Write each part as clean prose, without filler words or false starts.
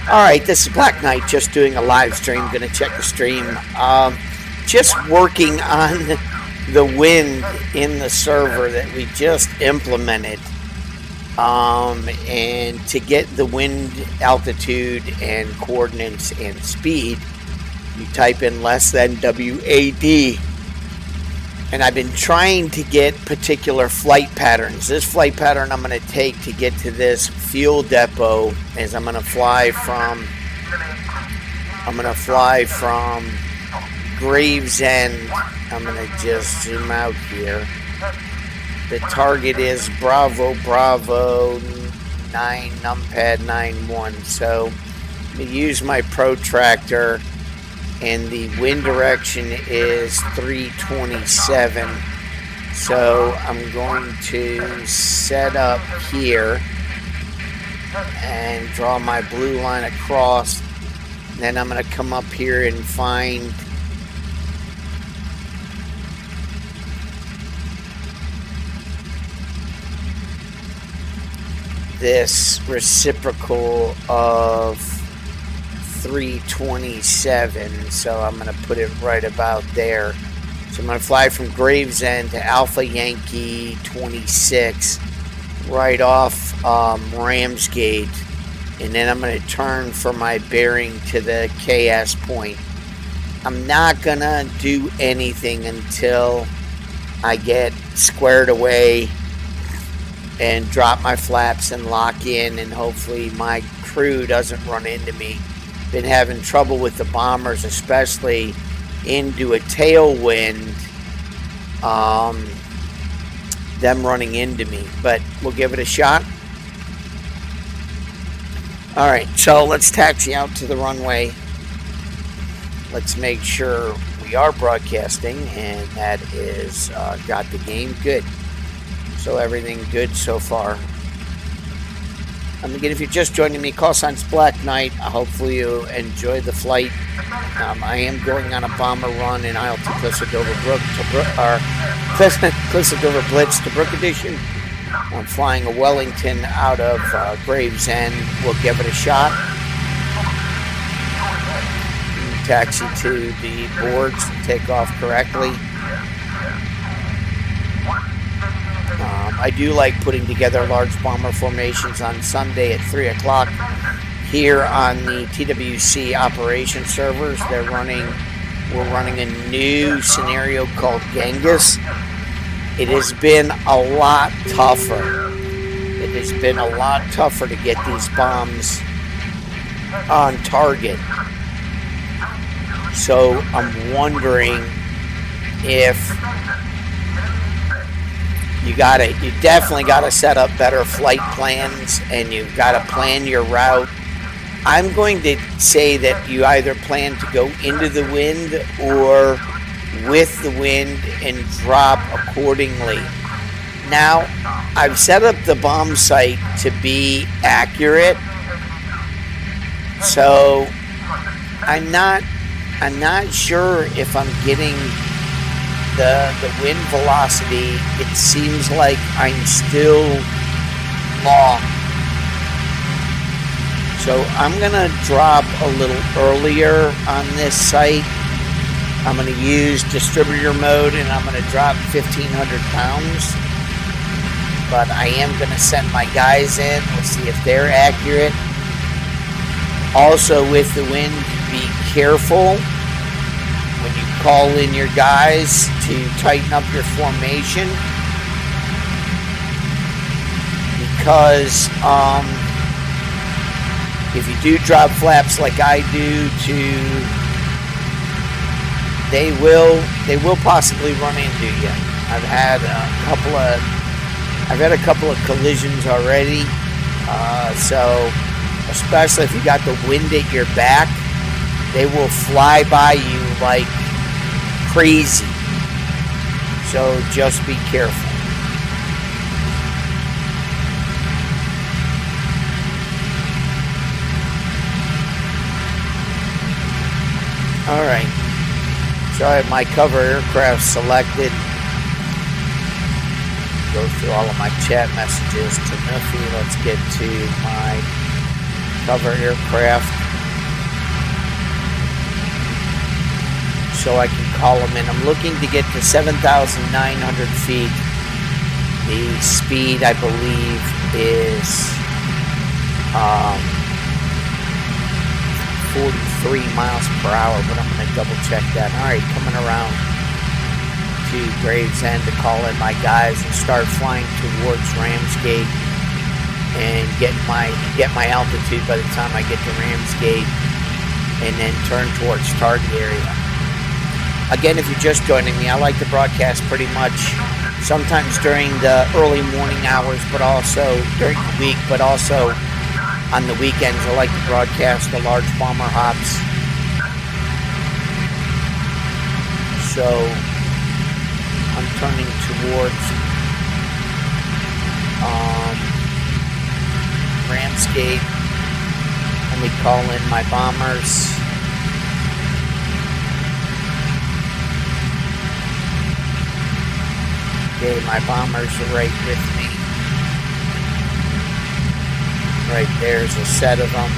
All right, this is Black Knight, just doing a live stream. Going to check the stream. Just working on the wind in the server that we just implemented. And to get the wind altitude and coordinates and speed, you type in less than WAD. And I've been trying to get particular flight patterns. This flight pattern I'm going to take to get to this fuel depot is I'm going to fly from Gravesend. I'm going to just zoom out here. The target is Bravo 9 numpad 91. So I'm going to use my protractor. And the wind direction is 327. So I'm going to set up here and draw my blue line across. Then I'm going to come up here and find this reciprocal of 327, so I'm going to put it right about there. So I'm going to fly from Gravesend to Alpha Yankee 26 right off Ramsgate, and then I'm going to turn for my bearing to the KS point. I'm not going to do anything until I get squared away and drop my flaps and lock in, and hopefully my crew doesn't run into me. Been having trouble with the bombers, especially into a tailwind, them running into me, but we'll give it a shot. All right, so let's taxi out to the runway. Let's make sure we are broadcasting, and that is got the game good. So everything good so far. Again, if you're just joining me, call sign's Black Knight. Hopefully you enjoy the flight. I am going on a bomber run in Isle to Clissa-Dover Blitz to Brook Edition. I'm flying a Wellington out of Gravesend. We'll give it a shot. Taxi to the boards and take off correctly. I do like putting together large bomber formations on Sunday at 3 o'clock here on the TWC operation servers. We're running a new scenario called Genghis. It has been a lot tougher. It has been a lot tougher to get these bombs on target. So I'm wondering if you definitely gotta set up better flight plans, and you've got to plan your route. I'm going to say that you either plan to go into the wind or with the wind and drop accordingly. Now, I've set up the bomb site to be accurate, so I'm not sure if I'm getting the wind velocity. It seems like I'm still long. So I'm going to drop a little earlier on this site. I'm going to use distributor mode, and I'm going to drop 1,500 pounds. But I am going to send my guys in. We'll see if they're accurate. Also, with the wind, be careful when you call in your guys to tighten up your formation, because if you do drop flaps like I do, they will possibly run into you. I've had a couple of collisions already. So especially if you got the wind at your back, they will fly by you like crazy. So just be careful. All right. So I have my cover aircraft selected. Go through all of my chat messages to Nuffy. Let's get to my cover aircraft so I can call them in. I'm looking to get to 7,900 feet. The speed, I believe, is 43 miles per hour, but I'm going to double check that. All right, coming around to Gravesend to call in my guys and start flying towards Ramsgate and get my altitude by the time I get to Ramsgate, and then turn towards target area. Again, if you're just joining me, I like to broadcast pretty much sometimes during the early morning hours, but also during the week, but also on the weekends. I like to broadcast the large bomber hops. So I'm turning towards Ramsgate. Let me call in my bombers. Okay, my bombers are right with me. Right there's a set of them.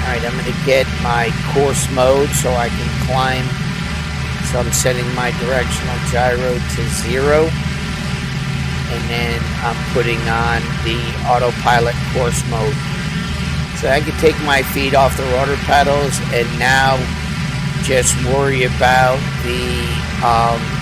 Alright, I'm going to get my course mode so I can climb. So I'm setting my directional gyro to 0. And then I'm putting on the autopilot course mode. So I can take my feet off the rudder pedals and now just worry about the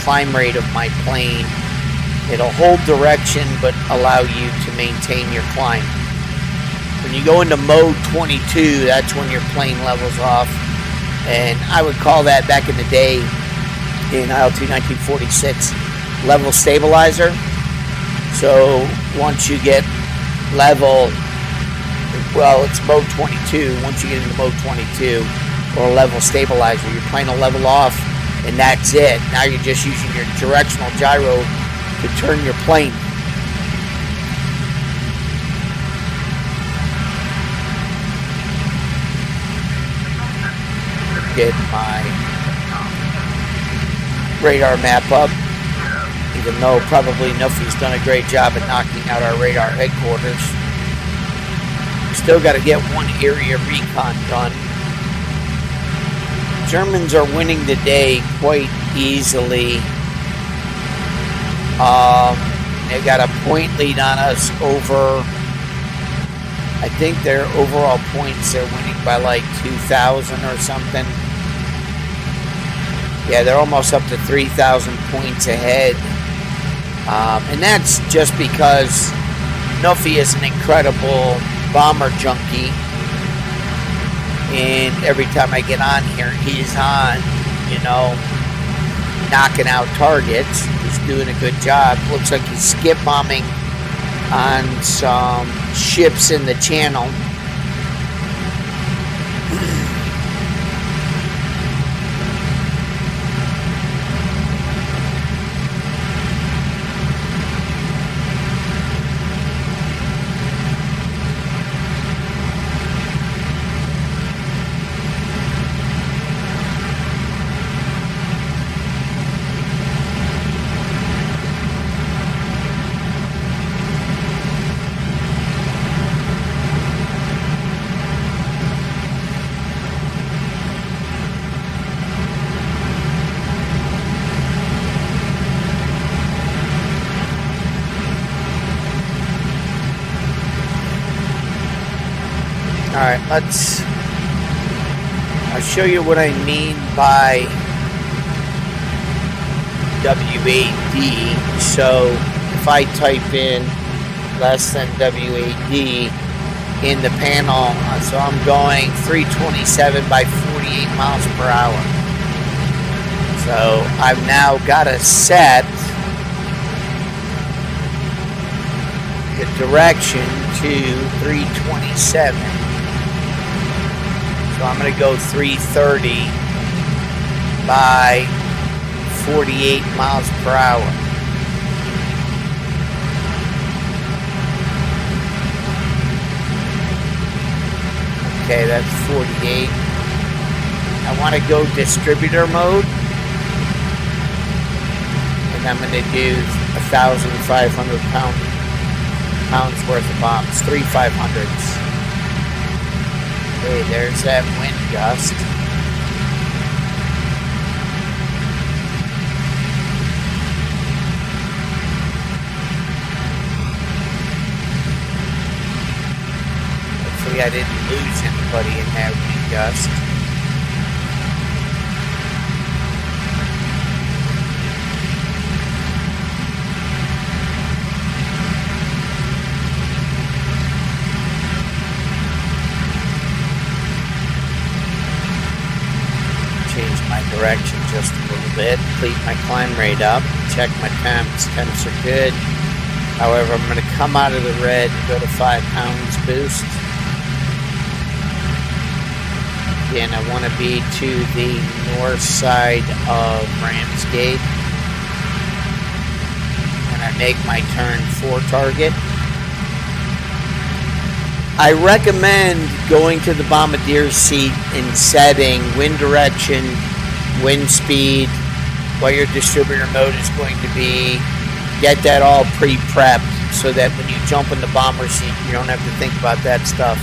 climb rate of my plane. It'll hold direction but allow you to maintain your climb. When you go into mode 22, that's when your plane levels off. And I would call that, back in the day in IL-2 1946, level stabilizer. So once you get level, well, it's mode 22. Once you get into mode 22 or level stabilizer, your plane will level off and that's it. Now you're just using your directional gyro to turn your plane. Get my radar map up, even though probably Nuffy's done a great job at knocking out our radar headquarters. Still got to get one area recon done. Germans are winning the day quite easily. They got a point lead on us over, I think their overall points, they're winning by like 2,000 or something. Yeah, they're almost up to 3,000 points ahead. And that's just because Nuffy is an incredible bomber junkie. And every time I get on here, he's on, knocking out targets. He's doing a good job. Looks like he's skip bombing on some ships in the channel. Alright, I'll show you what I mean by WAD. So if I type in less than WAD in the panel, so I'm going 327 by 48 miles per hour. So I've now got to set the direction to 327. So I'm going to go 330 by 48 miles per hour. Okay, that's 48. I want to go distributor mode. And I'm going to do 1,500 pounds worth of bombs. 3 500s. Okay, there's that wind gust. Hopefully I didn't lose anybody in that wind gust. Change my direction just a little bit, keep my climb rate up, check my temps. Temps are good. However, I'm going to come out of the red and go to 5 pounds boost. Again, I want to be to the north side of Ramsgate when I make my turn for target. I recommend going to the bombardier seat and setting wind direction, wind speed, what your distributor mode is going to be. Get that all pre-prepped so that when you jump in the bomber seat, you don't have to think about that stuff.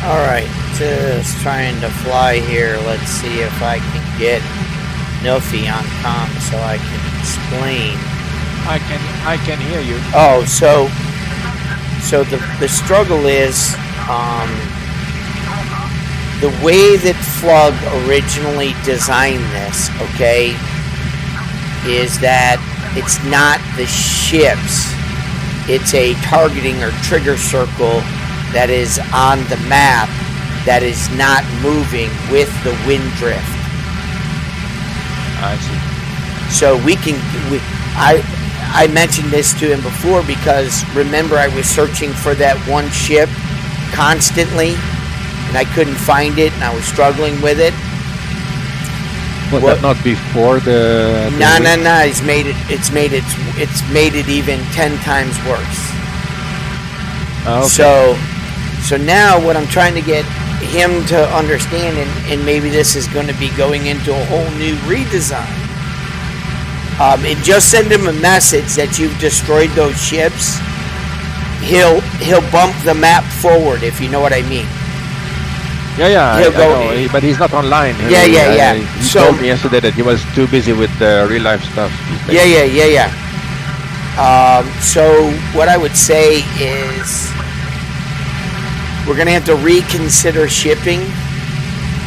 All right, just trying to fly here. Let's see if I can get Nofi on comm so I can explain. I can hear you. Oh, so the struggle is the way that Flug originally designed this, okay, is that it's not the ships. It's a targeting or trigger circle that is on the map that is not moving with the wind drift. I see. So I mentioned this to him before because remember I was searching for that one ship constantly and I couldn't find it and I was struggling with it. Was that not before the No. It's made it even 10 times worse. Oh, okay. So now what I'm trying to get him to understand, and maybe this is going to be going into a whole new redesign. And just send him a message that you've destroyed those ships. He'll bump the map forward, if you know what I mean. Yeah, I know, but he's not online. Yeah. He told me yesterday that he was too busy with real life stuff. Yeah. So what I would say is we're going to have to reconsider shipping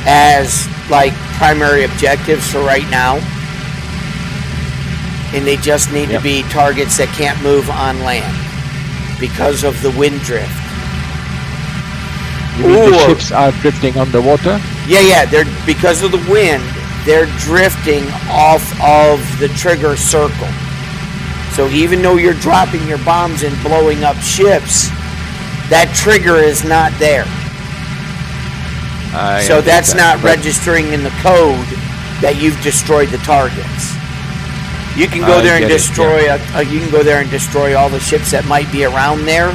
as like primary objectives for right now. And they just need to be targets that can't move on land because of the wind drift. You mean the ships are drifting on the water? Yeah, they're because of the wind, they're drifting off of the trigger circle. So even though you're dropping your bombs and blowing up ships, that trigger is not there. So that's not registering in the code that you've destroyed the targets. You can go there and destroy. You can go there and destroy all the ships that might be around there,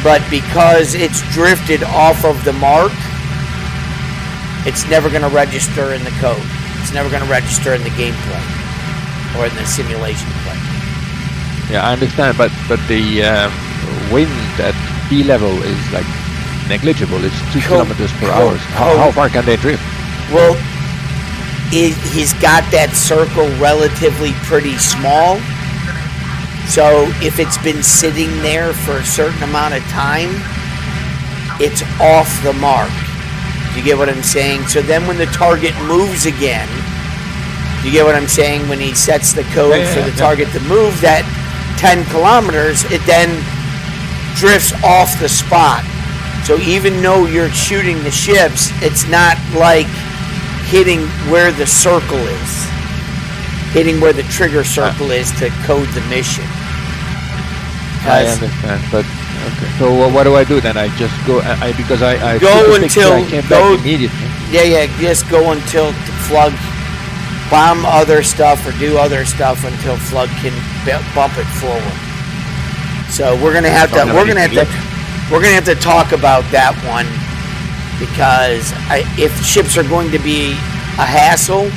but because it's drifted off of the mark, it's never going to register in the code. It's never going to register in the gameplay or in the simulation play. Yeah, I understand, but the wind at sea level is like negligible. It's 2 kilometers per hour. How far can they drift? Well, he's got that circle relatively pretty small. So if it's been sitting there for a certain amount of time, it's off the mark. Do you get what I'm saying? So then when the target moves again, do you get what I'm saying? When he sets the code for the target to move that 10 kilometers, it then drifts off the spot. So even though you're shooting the ships, it's not like hitting where the circle is, hitting where the trigger circle is to code the mission. I understand, but okay. So what do I do then? I just go. Because I go until I came back immediately. Yeah. Just go until Flug bomb other stuff or do other stuff until Flug can bump it forward. So we're gonna have to talk about that one. Because if ships are going to be a hassle,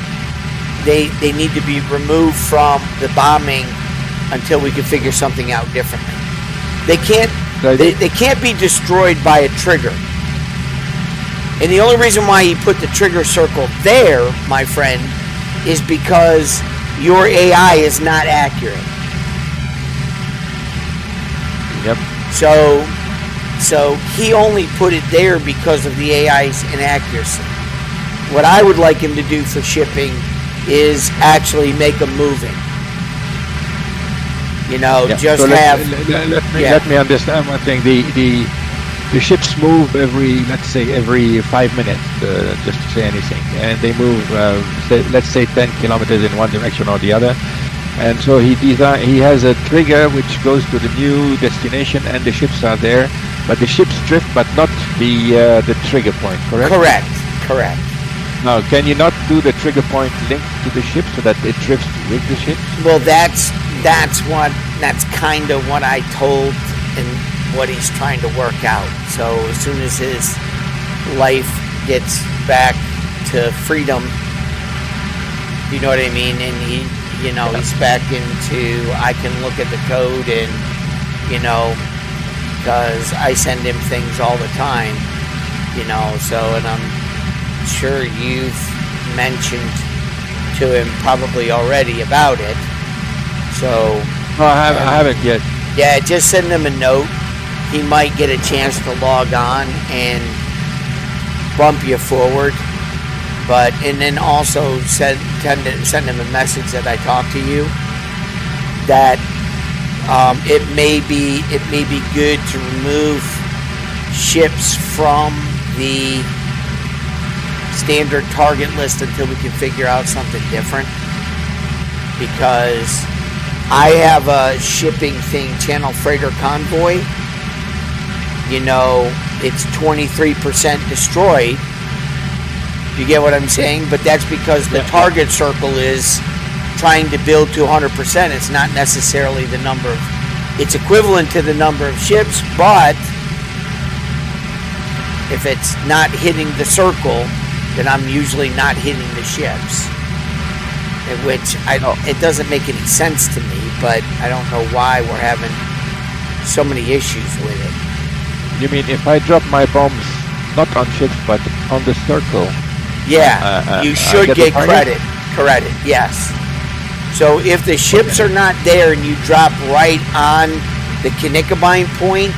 they need to be removed from the bombing until we can figure something out differently. They can't be destroyed by a trigger. And the only reason why he put the trigger circle there, my friend, is because your AI is not accurate. Yep. So he only put it there because of the AI's inaccuracy. What I would like him to do for shipping is actually make them moving. Just so have... Let me understand one thing. The ships move every 5 minutes, just to say anything. And they move, let's say 10 kilometers in one direction or the other. And so he has a trigger which goes to the new destination and the ships are there. But the ships drift, but not the trigger point, correct? Correct. Now, can you not do the trigger point linked to the ship so that it drifts with the ship? Well, that's kind of what I told and what he's trying to work out. So as soon as his life gets back to freedom, you know what I mean, and he's back into, I can look at the code and because I send him things all the time. you know, so, and I'm sure you've mentioned to him probably already about it. So, No, I haven't yet. yeah, just send him a note. He might get a chance to log on and bump you forward. But, and then also send him a message that I talked to you, that it may be good to remove ships from the standard target list until we can figure out something different, because I have a shipping thing, Channel Freighter Convoy, you know, it's 23% destroyed. You get what I'm saying? But that's because the target circle is trying to build to 100%. It's not necessarily the number of, it's equivalent to the number of ships, but if it's not hitting the circle, then I'm usually not hitting the ships. Which it doesn't make any sense to me, but I don't know why we're having so many issues with it. You mean if I drop my bombs not on ships but on the circle? Yeah, you should get credit, yes. So if the ships are not there and you drop right on the Kinnicabine point,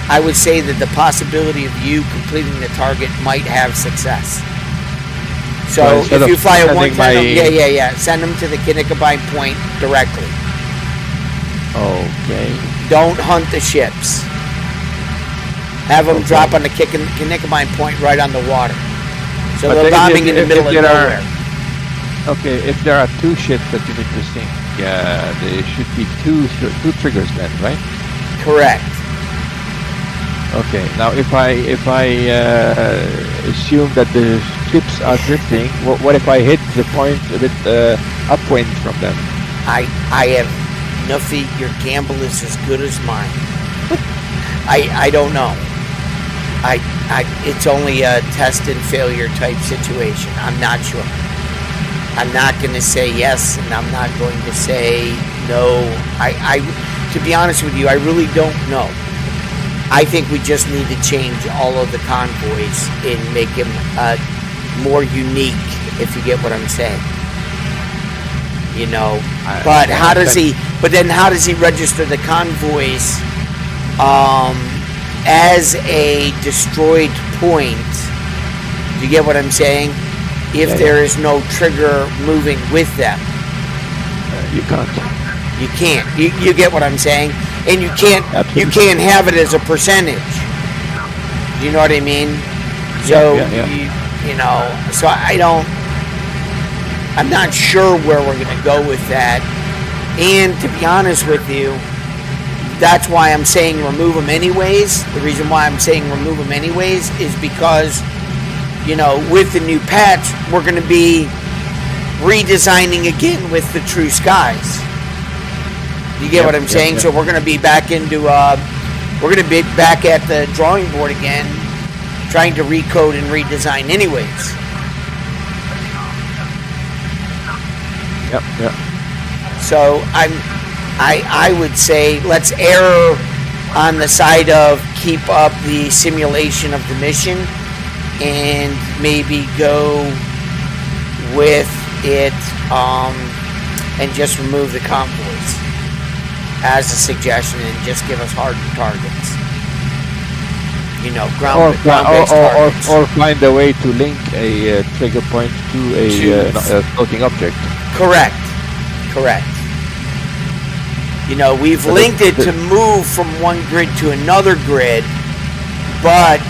I would say that the possibility of you completing the target might have success. So if you fly a 110, send them to the Kinnicabine point directly. Okay. Don't hunt the ships. Have them drop on the Kinnicabine point right on the water. So they're bombing in the middle of nowhere. Okay, if there are two ships that you need to sink, there should be two triggers then, right? Correct. Okay. Now, if I assume that the ships are drifting, what if I hit the point a bit upwind from them? I have Nuffy. Your gamble is as good as mine. I don't know. It's only a test and failure type situation. I'm not sure. I'm not going to say yes, and I'm not going to say no. To be honest with you, I really don't know. I think we just need to change all of the convoys and make him more unique, if you get what I'm saying. You know, but how does he? But then how does he register the convoys? As a destroyed point, do you get what I'm saying? If there is no trigger moving with them, you can't. You can't. You get what I'm saying? And you can't. Absolutely. You can't have it as a percentage. Do you know what I mean? So you know. So I don't. I'm not sure where we're going to go with that. And to be honest with you, that's why I'm saying remove them anyways. The reason why I'm saying remove them anyways is because, you know, with the new patch, we're going to be redesigning again with the True Skies. You get what I'm saying? So we're going to be back into, we're going to be back at the drawing board again, trying to recode and redesign anyways. Yep. So I would say let's err on the side of keep up the simulation of the mission and maybe go with it and just remove the convoys as a suggestion and just give us hardened targets. You know, ground-based targets. Or find a way to link a trigger point to a floating object. Correct. You know, we've linked it to move from one grid to another grid, but